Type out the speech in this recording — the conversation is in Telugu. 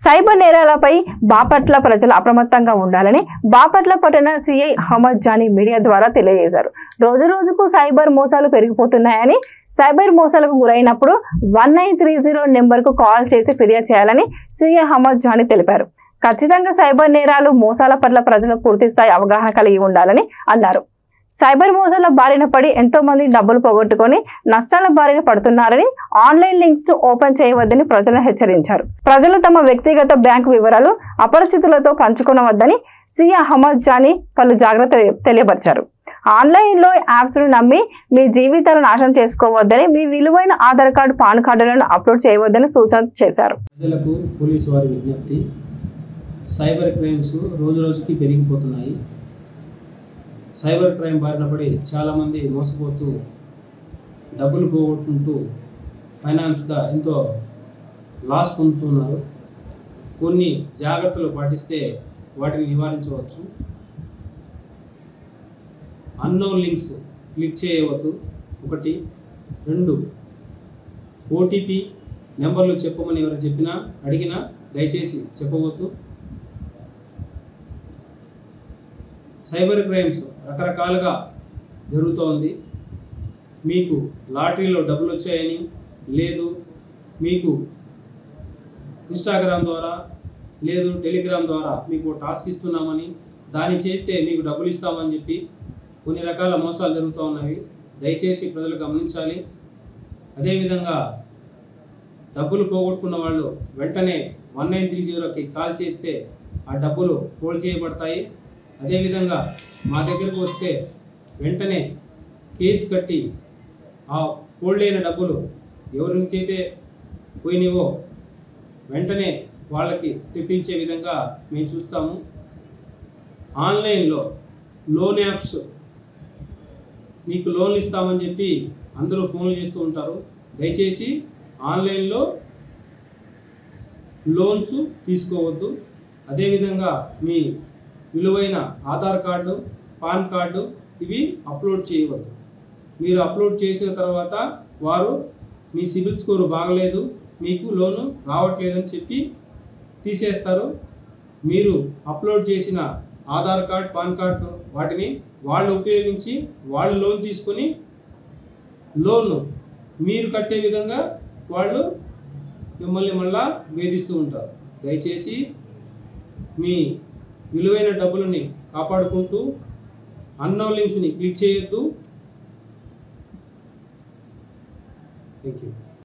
సైబర్ నేరాలపై బాపట్ల ప్రజలు అప్రమత్తంగా ఉండాలని బాపట్ల పట్టణ సిఐ అహ్మద్ జానీ మీడియా ద్వారా తెలియజేశారు. రోజుకు సైబర్ మోసాలు పెరిగిపోతున్నాయని, సైబర్ మోసాలకు గురైనప్పుడు 1930 నెంబర్కు కాల్ చేసి ఫిర్యాదు చేయాలని సిఐ అహ్మద్ జానీ తెలిపారు. ఖచ్చితంగా సైబర్ నేరాలు మోసాల పట్ల ప్రజలకు పూర్తి స్థాయి అవగాహన కలిగి ఉండాలని అన్నారు. సైబర్ మోసాల బారిన పడి ఎంతో మంది డబ్బులు పోగొట్టుకొని నష్టాల బారిన పడుతున్నారని, ఆన్లైన్ లింక్స్ ను ఓపెన్ చేయవద్దని ప్రజలను హెచ్చరించారు. ప్రజలు తమ వ్యక్తిగత బ్యాంకు వివరాలు అపరిచితులతో పంచుకోవద్దని సిఐ అహ్మద్ జానీ పలు జాగ్రత్తలు తెలియపరిచారు. ఆన్లైన్ లో యాప్స్ ను నమ్మి మీ జీవితాలను నాశనం చేసుకోవద్దని, మీ విలువైన ఆధార్ కార్డు, పాన్ కార్డులను అప్లోడ్ చేయవద్దని సూచన చేశారు. ప్రజలకు పోలీసు వారి విజ్ఞప్తి, సైబర్ క్రైమ్స్ రోజుకి పెరిగిపోతున్నాయి. సైబర్ క్రైమ్ బారిన పడి చాలామంది మోసపోతూ డబ్బులు పోగొట్టుకుంటూ ఫైనాన్స్గా ఎంతో లాస్ పొందుతున్నారు. కొన్ని జాగ్రత్తలు పాటిస్తే వాటిని నివారించవచ్చు. అన్నోన్ లింక్స్ క్లిక్ చేయవద్దు. 1. 2 ఓటీపీ నెంబర్లు చెప్పమని ఎవరు చెప్పినా అడిగినా దయచేసి చెప్పవద్దు. సైబర్ క్రైమ్స్ రకరకాలుగా జరుగుతోంది. మీకు లాటరీలో డబ్బులు వచ్చాయని, లేదు మీకు ఇన్స్టాగ్రామ్ ద్వారా, లేదు టెలిగ్రామ్ ద్వారా మీకు టాస్క్ ఇస్తున్నామని, దాన్ని చేస్తే మీకు డబ్బులు ఇస్తామని చెప్పి కొన్ని రకాల మోసాలు జరుగుతూ ఉన్నవి. దయచేసి ప్రజలు గమనించాలి. అదేవిధంగా డబ్బులు పోగొట్టుకున్న వాళ్ళు వెంటనే 1930కి కాల్ చేస్తే ఆ డబ్బులు హోల్డ్ చేయబడతాయి. అదేవిధంగా మా దగ్గరకు వస్తే వెంటనే కేసు కట్టి ఆ హోల్డ్ అయిన డబ్బులు ఎవరి నుంచి అయితే పోయినవో వెంటనే వాళ్ళకి తెప్పించే విధంగా మేము చూస్తాము. ఆన్లైన్లో లోన్ యాప్స్ మీకు లోన్లు ఇస్తామని చెప్పి అందరూ ఫోన్లు చేస్తూ ఉంటారు. దయచేసి ఆన్లైన్లో లోన్స్ తీసుకోవద్దు. అదేవిధంగా మీ విలువైన ఆధార్ కార్డు, పాన్ కార్డు ఇవి అప్లోడ్ చేయవద్దు. మీరు అప్లోడ్ చేసిన తర్వాత వారు మీ సిబిల్ స్కోరు బాగలేదు, మీకు లోను రావట్లేదని చెప్పి తీసేస్తారు. మీరు అప్లోడ్ చేసిన ఆధార్ కార్డ్, పాన్ కార్డు వాటిని వాళ్ళు ఉపయోగించి వాళ్ళు లోన్ తీసుకొని లోను మీరు కట్టే విధంగా వాళ్ళు మిమ్మల్ని మళ్ళా వేధిస్తూ ఉంటారు. దయచేసి మీ విలువైన డబ్బులని కాపాడుకుంటూ అన్నోన్ లింక్స్ని క్లిక్ చేయొద్దు. Thank you.